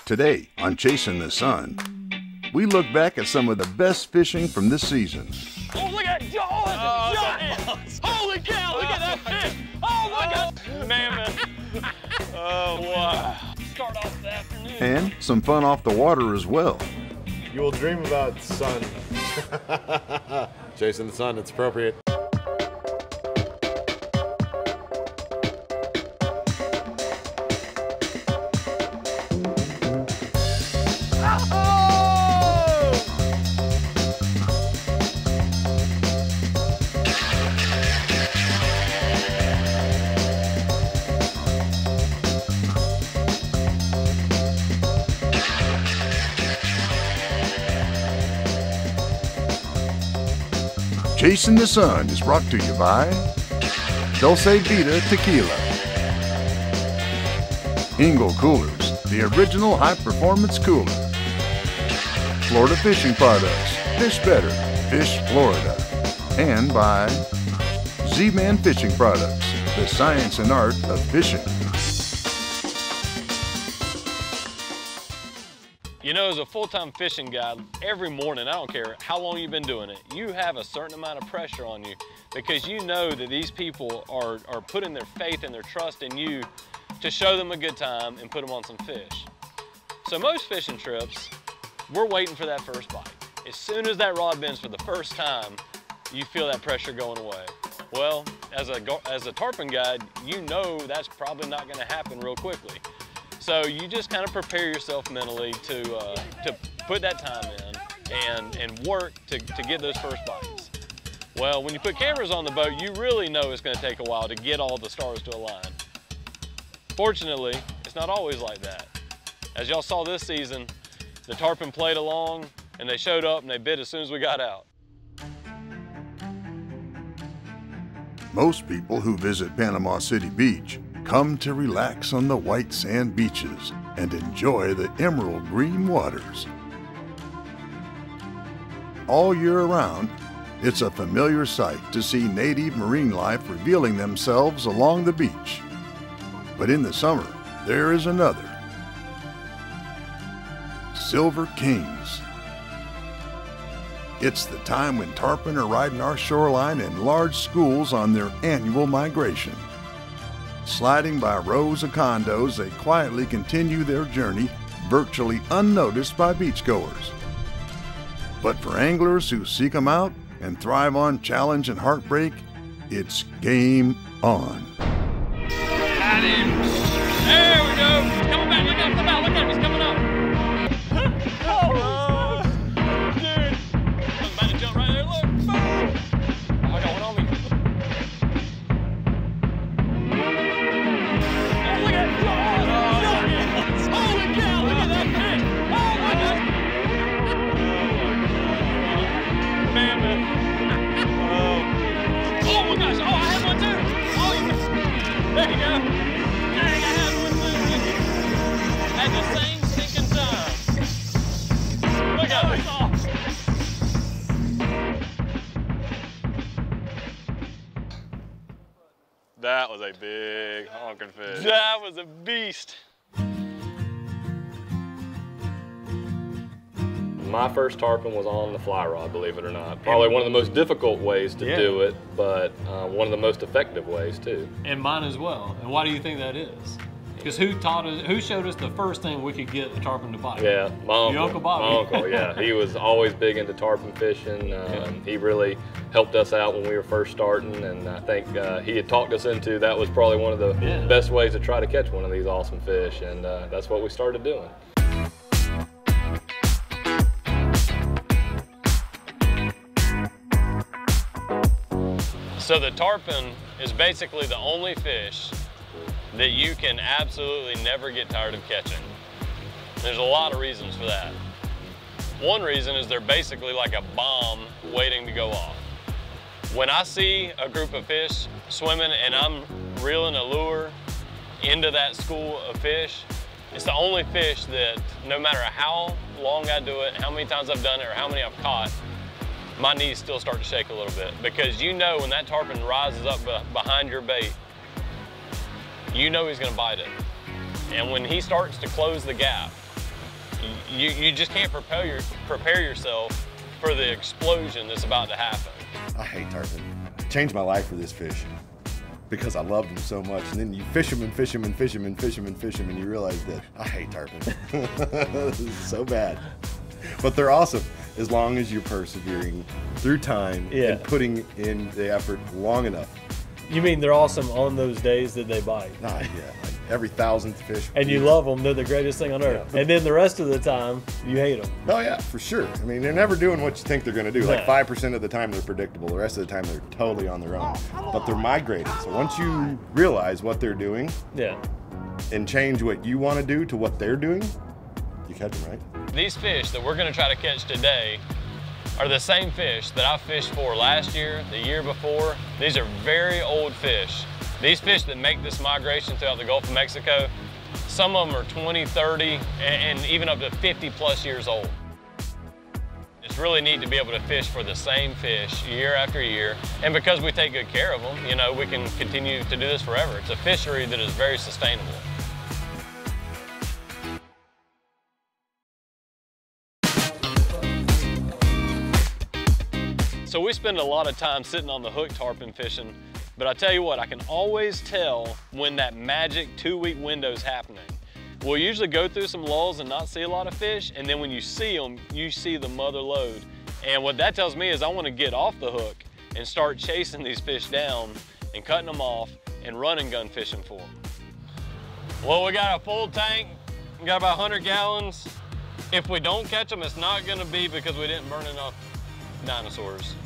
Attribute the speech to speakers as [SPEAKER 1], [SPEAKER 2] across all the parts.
[SPEAKER 1] Today on Chasing the Sun, we look back at some of the best fishing from this season.
[SPEAKER 2] Oh, look at Jaws! Holy cow, look at that fish! Oh my God! Mammoth! Oh, wow. Start off the afternoon.
[SPEAKER 1] And some fun off the water as well.
[SPEAKER 3] You will dream about sun. Chasing the sun, it's appropriate.
[SPEAKER 1] Chasing the Sun is brought to you by Dulce Vida Tequila, Engel Coolers, the original high-performance cooler, Florida Fishing Products, Fish Better, Fish Florida, and by Z-Man Fishing Products, the science and art of fishing.
[SPEAKER 2] You know, as a full-time fishing guide, every morning, I don't care how long you've been doing it, you have a certain amount of pressure on you because you know that these people are putting their faith and their trust in you to show them a good time and put them on some fish. So most fishing trips, we're waiting for that first bite. As soon as that rod bends for the first time, you feel that pressure going away. Well, as a tarpon guide, you know that's probably not gonna happen real quickly. So you just kind of prepare yourself mentally to put that time in and work to get those first bites. Well, when you put cameras on the boat, you really know it's going to take a while to get all the stars to align. Fortunately, it's not always like that. As y'all saw this season, the tarpon played along and they showed up and they bit as soon as we got out.
[SPEAKER 1] Most people who visit Panama City Beach come to relax on the white sand beaches and enjoy the emerald green waters. All year around, it's a familiar sight to see native marine life revealing themselves along the beach. But in the summer, there is another. Silver Kings. It's the time when tarpon are riding our shoreline in large schools on their annual migration. Sliding by rows of condos, they quietly continue their journey, virtually unnoticed by beachgoers. But for anglers who seek them out and thrive on challenge and heartbreak, it's game on.
[SPEAKER 2] Got him! There we go! Coming back, look at him, come out, look at him, he's coming up! Oh, dude! I'm about to jump right there, look! Boom! I got one on me. There you go. Dang, I had one too. At the same stinking time. Look at it. That was a big honking fish. That was a beast.
[SPEAKER 4] My first tarpon was on the fly rod, believe it or not. Probably one of the most difficult ways to do it, but one of the most effective ways too.
[SPEAKER 2] And mine as well. And why do you think that is? Because who showed us the first thing we could get a tarpon to bite?
[SPEAKER 4] Yeah, my uncle.
[SPEAKER 2] Your Uncle Bobby.
[SPEAKER 4] My uncle, yeah. He was always big into tarpon fishing. He really helped us out when we were first starting, and I think he had talked us into that was probably one of the best ways to try to catch one of these awesome fish, and that's what we started doing.
[SPEAKER 2] So the tarpon is basically the only fish that you can absolutely never get tired of catching. There's a lot of reasons for that. One reason is they're basically like a bomb waiting to go off. When I see a group of fish swimming and I'm reeling a lure into that school of fish, it's the only fish that no matter how long I do it, how many times I've done it, or how many I've caught, my knees still start to shake a little bit, because you know when that tarpon rises up behind your bait, you know he's gonna bite it. And when he starts to close the gap, You just can't prepare yourself for the explosion that's about to happen.
[SPEAKER 5] I hate tarpon. Changed my life for this fish because I loved them so much. And then you fish them and fish them and fish them and fish them and fish them, and you realize that I hate tarpon. This is so bad. But they're awesome as long as you're persevering through time and putting in the effort long enough.
[SPEAKER 6] You mean they're awesome on those days that they bite?
[SPEAKER 5] Yeah, like every 1,000th fish.
[SPEAKER 6] And you love them, they're the greatest thing on earth. Yeah. And then the rest of the time, you hate them.
[SPEAKER 5] Oh yeah, for sure. I mean, they're never doing what you think they're gonna do. Like 5% of the time they're predictable. The rest of the time they're totally on their own. But they're migrating. So once you realize what they're doing and change what you wanna do to what they're doing, you catch them, right?
[SPEAKER 2] These fish that we're gonna try to catch today are the same fish that I fished for last year, the year before. These are very old fish. These fish that make this migration throughout the Gulf of Mexico, some of them are 20, 30, and even up to 50 plus years old. It's really neat to be able to fish for the same fish year after year. And because we take good care of them, you know, we can continue to do this forever. It's a fishery that is very sustainable. So we spend a lot of time sitting on the hook tarpon fishing, but I tell you what, I can always tell when that magic 2-week window is happening. We'll usually go through some lulls and not see a lot of fish, and then when you see them, you see the mother lode. And what that tells me is I want to get off the hook and start chasing these fish down and cutting them off and running gun fishing for them. Well, we got a full tank, we got about 100 gallons. If we don't catch them, it's not gonna be because we didn't burn enough dinosaurs,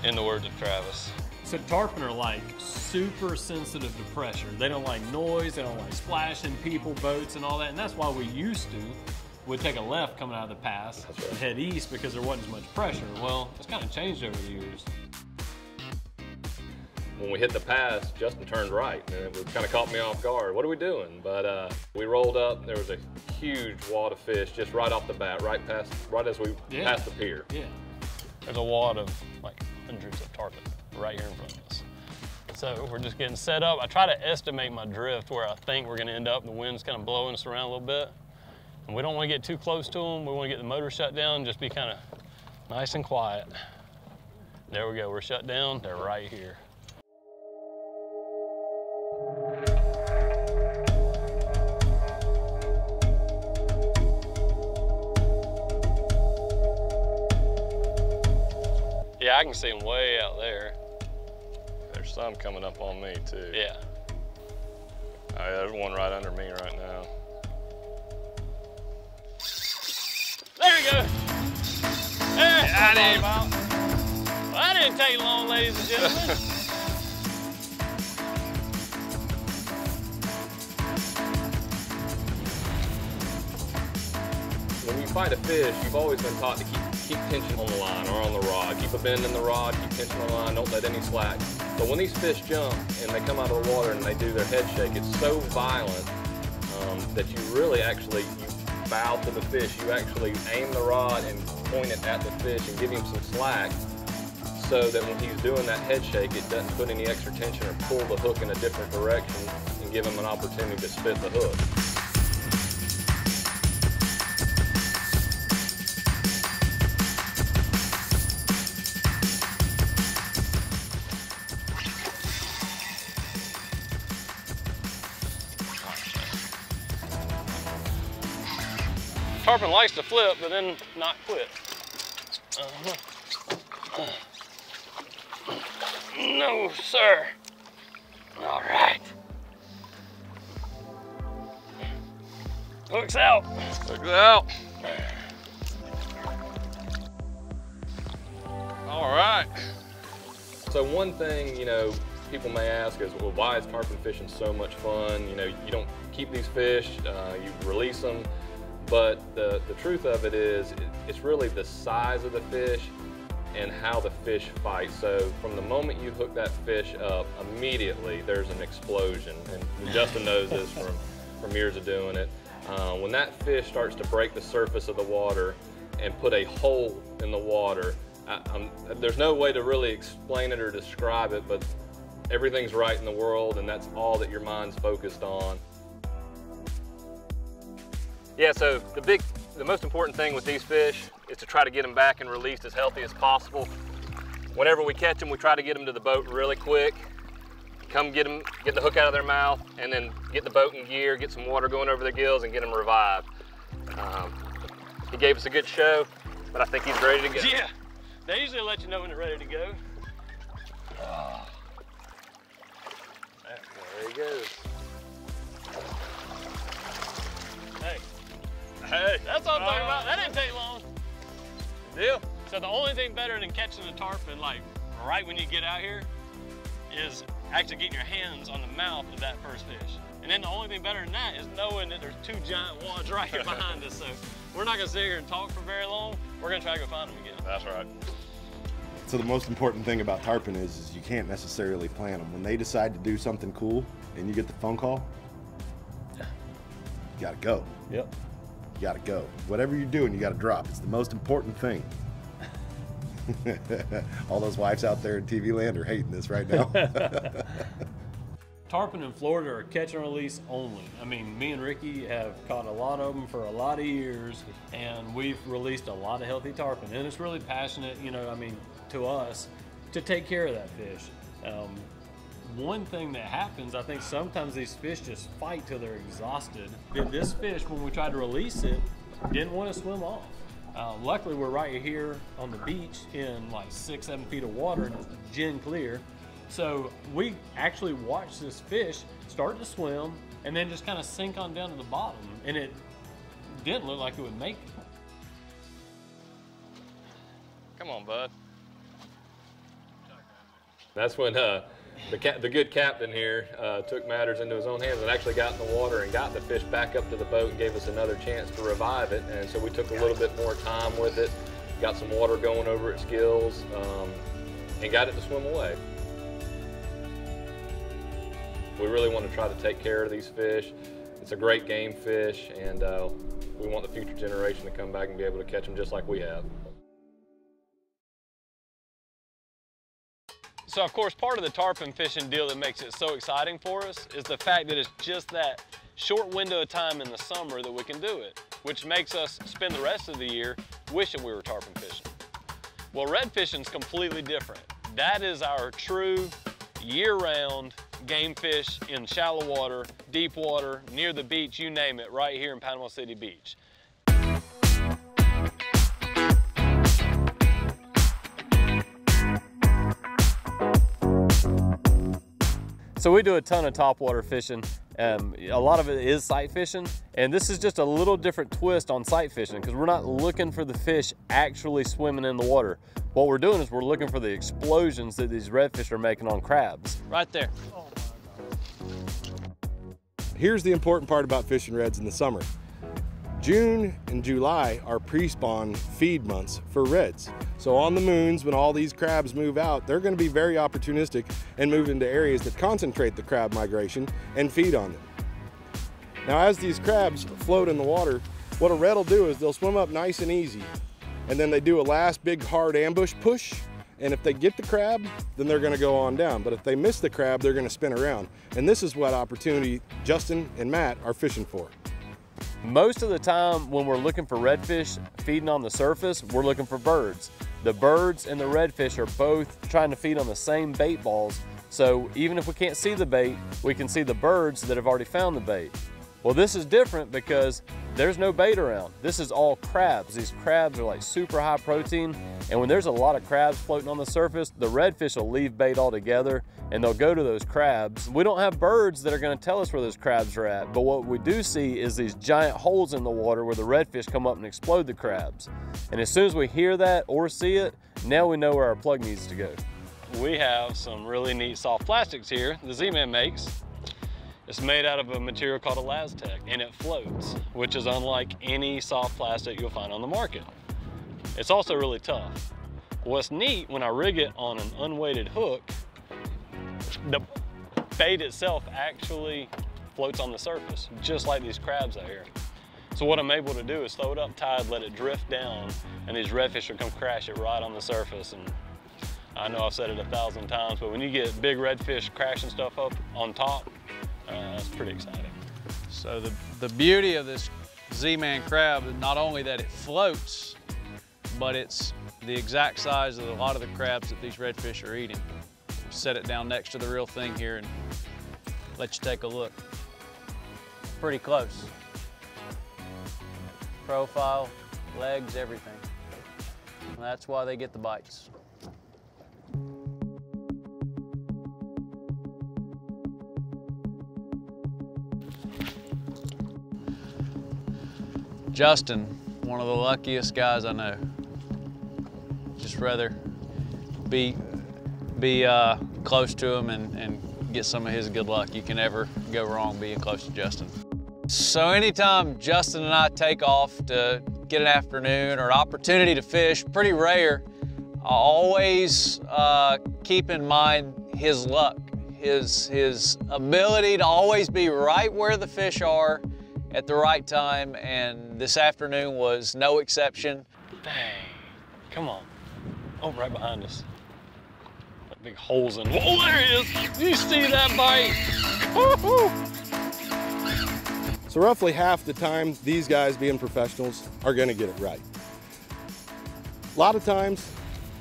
[SPEAKER 2] in the words of Travis.
[SPEAKER 6] So tarpon are like super sensitive to pressure. They don't like noise, they don't like splashing people, boats and all that, and that's why we used to would take a left coming out of the pass and head east because there wasn't as much pressure. Well, it's kind of changed over the years.
[SPEAKER 4] When we hit the pass, Justin turned right, and it kind of caught me off guard. What are we doing? But we rolled up. There was a huge wad of fish just right off the bat, right as we passed the pier.
[SPEAKER 2] Yeah. There's a wad of like hundreds of tarpon right here in front of us. So we're just getting set up. I try to estimate my drift where I think we're going to end up. The wind's kind of blowing us around a little bit, and we don't want to get too close to them. We want to get the motor shut down, just be kind of nice and quiet. There we go. We're shut down. They're right here. Yeah, I can see them way out there.
[SPEAKER 4] There's some coming up on me too.
[SPEAKER 2] Yeah.
[SPEAKER 4] Oh, yeah, there's one right under me right now.
[SPEAKER 2] There you go. Hey, well, that didn't take long, ladies and gentlemen.
[SPEAKER 4] When you fight a fish, you've always been taught to keep tension on the line or on the rod. Keep a bend in the rod, keep tension on the line, don't let any slack. But when these fish jump and they come out of the water and they do their head shake, it's so violent that you really actually, you bow to the fish. You actually aim the rod and point it at the fish and give him some slack so that when he's doing that head shake, it doesn't put any extra tension or pull the hook in a different direction and give him an opportunity to spit the hook.
[SPEAKER 2] Tarpon likes to flip, but then not quit. No, sir. All right. Hooks out.
[SPEAKER 4] Hooks out. All right. So one thing, you know, people may ask is, well, why is tarpon fishing so much fun? You know, you don't keep these fish, you release them. But the truth of it is, it's really the size of the fish and how the fish fight. So from the moment you hook that fish up, immediately there's an explosion. And Justin knows this from years of doing it. When that fish starts to break the surface of the water and put a hole in the water, there's no way to really explain it or describe it, but everything's right in the world, and that's all that your mind's focused on. Yeah, so the most important thing with these fish is to try to get them back and released as healthy as possible. Whenever we catch them, we try to get them to the boat really quick. Come get the hook out of their mouth, and then get the boat in gear, get some water going over their gills, and get them revived. He gave us a good show, but I think he's ready to go.
[SPEAKER 2] Yeah, they usually let you know when they're ready to go.
[SPEAKER 4] There he goes.
[SPEAKER 2] Hey, that's what I'm talking about. That didn't take long.
[SPEAKER 4] Deal.
[SPEAKER 2] So the only thing better than catching a tarpon, like right when you get out here, is actually getting your hands on the mouth of that first fish. And then the only thing better than that is knowing that there's two giant wads right here behind us. So we're not gonna sit here and talk for very long. We're gonna try to go find them again.
[SPEAKER 4] That's right.
[SPEAKER 5] So the most important thing about tarpon is you can't necessarily plan them. When they decide to do something cool and you get the phone call, you gotta go.
[SPEAKER 6] Yep.
[SPEAKER 5] You gotta go. Whatever you're doing, you gotta drop. It's the most important thing. All those wives out there in TV land are hating this right now.
[SPEAKER 6] Tarpon in Florida are catch and release only. I mean, me and Ricky have caught a lot of them for a lot of years, and we've released a lot of healthy tarpon. And it's really passionate, you know, I mean, to us, to take care of that fish. One thing that happens, I think sometimes these fish just fight till they're exhausted. This fish, when we tried to release it, didn't want to swim off. Luckily, we're right here on the beach in like 6-7 feet of water, and it's gin clear. So we actually watched this fish start to swim and then just kind of sink on down to the bottom, and it didn't look like it would make it.
[SPEAKER 2] Come on, bud.
[SPEAKER 4] That's when the good captain here took matters into his own hands and actually got in the water and got the fish back up to the boat and gave us another chance to revive it. And so we took a little bit more time with it, got some water going over its gills, and got it to swim away. We really want to try to take care of these fish. It's a great game fish, and we want the future generation to come back and be able to catch them just like we have.
[SPEAKER 2] So of course, part of the tarpon fishing deal that makes it so exciting for us is the fact that it's just that short window of time in the summer that we can do it, which makes us spend the rest of the year wishing we were tarpon fishing. Well, red fishing is completely different. That is our true year-round game fish in shallow water, deep water, near the beach, you name it, right here in Panama City Beach.
[SPEAKER 6] So we do a ton of topwater fishing. A lot of it is sight fishing, and this is just a little different twist on sight fishing because we're not looking for the fish actually swimming in the water. What we're doing is we're looking for the explosions that these redfish are making on crabs.
[SPEAKER 2] Right there.
[SPEAKER 5] Here's the important part about fishing reds in the summer. June and July are pre-spawn feed months for reds. So on the moons, when all these crabs move out, they're going to be very opportunistic and move into areas that concentrate the crab migration and feed on them. Now as these crabs float in the water, what a red will do is they'll swim up nice and easy, and then they do a last big hard ambush push, and if they get the crab, then they're going to go on down. But if they miss the crab, they're going to spin around. And this is what opportunity Justin and Matt are fishing for.
[SPEAKER 6] Most of the time when we're looking for redfish feeding on the surface, we're looking for birds. The birds and the redfish are both trying to feed on the same bait balls, so even if we can't see the bait, we can see the birds that have already found the bait. Well, this is different because there's no bait around. This is all crabs. These crabs are like super high protein, and when there's a lot of crabs floating on the surface, the redfish will leave bait altogether and they'll go to those crabs. We don't have birds that are going to tell us where those crabs are at, but what we do see is these giant holes in the water where the redfish come up and explode the crabs. And as soon as we hear that or see it, now we know where our plug needs to go.
[SPEAKER 2] We have some really neat soft plastics here the Z-Man makes. It's made out of a material called Elastec, and it floats, which is unlike any soft plastic you'll find on the market. It's also really tough. What's neat, when I rig it on an unweighted hook, the bait itself actually floats on the surface, just like these crabs out here. So what I'm able to do is throw it up tight, let it drift down, and these redfish will come crash it right on the surface. And I know I've said it 1,000 times, but when you get big redfish crashing stuff up on top, that's pretty exciting.
[SPEAKER 7] So the beauty of this Z-Man crab, not only that it floats, but it's the exact size of a lot of the crabs that these redfish are eating. Set it down next to the real thing here and let you take a look. Pretty close. Profile, legs, everything. And that's why they get the bites. Justin, one of the luckiest guys I know. Just rather be close to him and get some of his good luck. You can never go wrong being close to Justin. So anytime Justin and I take off to get an afternoon or an opportunity to fish, pretty rare, I always keep in mind his luck, his ability to always be right where the fish are at the right time, and this afternoon was no exception.
[SPEAKER 2] Dang, come on. Oh, right behind us. Like big holes in. Oh, there he is. Do you see that bite? Woo-hoo.
[SPEAKER 8] So roughly half the time, these guys being professionals are gonna get it right. A lot of times,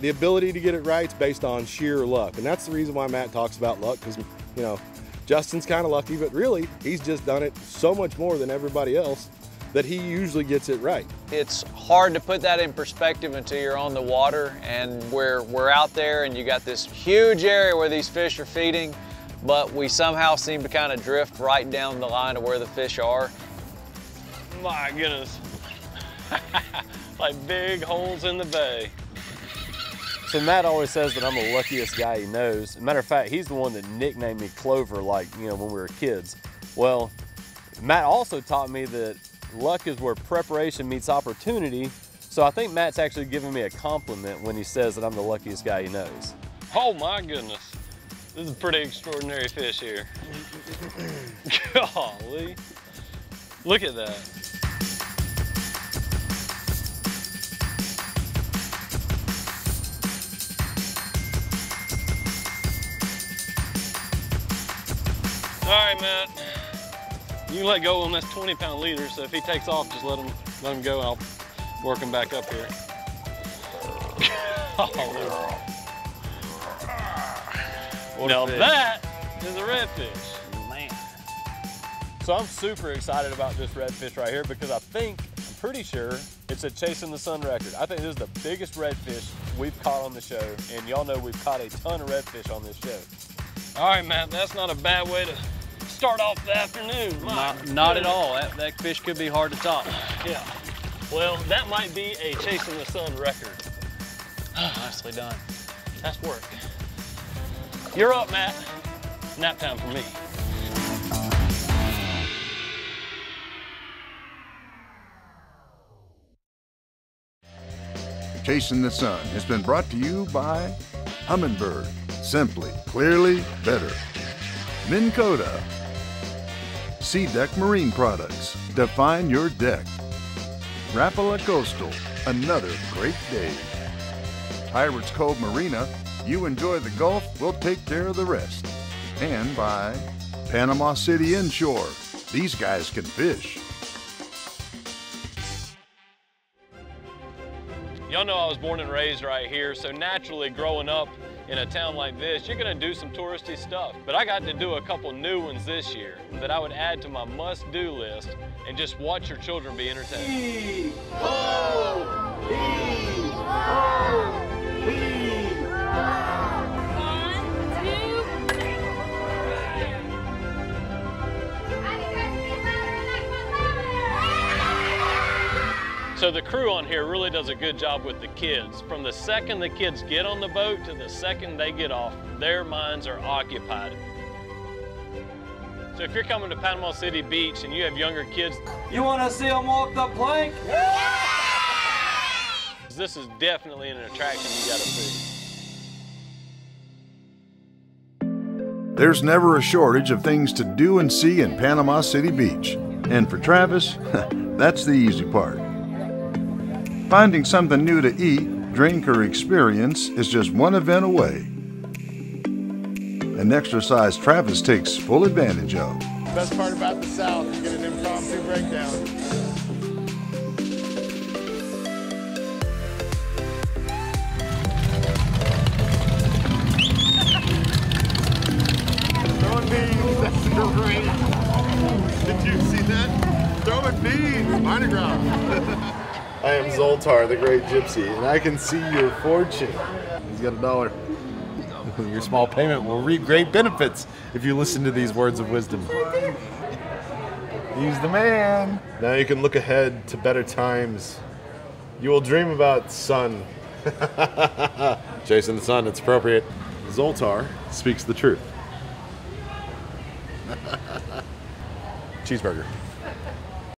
[SPEAKER 8] the ability to get it right is based on sheer luck. And that's the reason why Matt talks about luck, because, you know, Justin's kind of lucky, but really, he's just done it so much more than everybody else that he usually gets it right.
[SPEAKER 7] It's hard to put that in perspective until you're on the water and we're out there and you got this huge area where these fish are feeding, but we somehow seem to kind of drift right down the line of where the fish are.
[SPEAKER 2] My goodness. Like big holes in the bay.
[SPEAKER 3] So Matt always says that I'm the luckiest guy he knows. As a matter of fact, he's the one that nicknamed me Clover, like, you know, when we were kids. Well, Matt also taught me that luck is where preparation meets opportunity. So I think Matt's actually giving me a compliment when he says that I'm the luckiest guy he knows.
[SPEAKER 2] Oh my goodness. This is a pretty extraordinary fish here. Golly. Look at that. All right, Matt. You can let go on this 20-pound leader, so if he takes off, just let him go, and I'll work him back up here. Now that is a redfish.
[SPEAKER 7] Man.
[SPEAKER 3] So I'm super excited about this redfish right here because I'm pretty sure it's a Chasing the Sun record. I think this is the biggest redfish we've caught on the show, and y'all know we've caught a ton of redfish on this show.
[SPEAKER 2] All right, Matt, that's not a bad way to start off the afternoon.
[SPEAKER 7] Not at all. That fish could be hard to top.
[SPEAKER 2] Yeah. Well, that might be a Chasing the Sun record.
[SPEAKER 7] Nicely done.
[SPEAKER 2] That's work. You're up, Matt. Nap time for me.
[SPEAKER 1] Chasing the Sun has been brought to you by Humminbird, simply, clearly better. Minn Kota, Sea Deck Marine Products, define your deck. Rapala Coastal, another great day. Pirates Cove Marina, you enjoy the Gulf, we'll take care of the rest. And by Panama City Inshore, these guys can fish.
[SPEAKER 2] Y'all know I was born and raised right here, so naturally growing up in a town like this, you're gonna do some touristy stuff. But I got to do a couple new ones this year that I would add to my must-do list and just watch your children be entertained. So the crew on here really does a good job with the kids. From the second the kids get on the boat to the second they get off, their minds are occupied. So if you're coming to Panama City Beach and you have younger kids,
[SPEAKER 9] you want to see them walk the plank?
[SPEAKER 2] this is definitely an attraction you gotta see.
[SPEAKER 1] There's never a shortage of things to do and see in Panama City Beach. And for Travis, that's the easy part. Finding something new to eat, drink, or experience is just one event away. An exercise Travis takes full advantage of.
[SPEAKER 5] Best part about the South, you get an impromptu breakdown. great. Did you see that? Throwing beans, Mardi Gras. I am Zoltar, the great gypsy, and I can see your fortune. He's got $1. Your small payment will reap great benefits if you listen to these words of wisdom. He's the man. Now you can look ahead to better times. You will dream about sun. Chasing the sun, it's appropriate. Zoltar speaks the truth. Cheeseburger.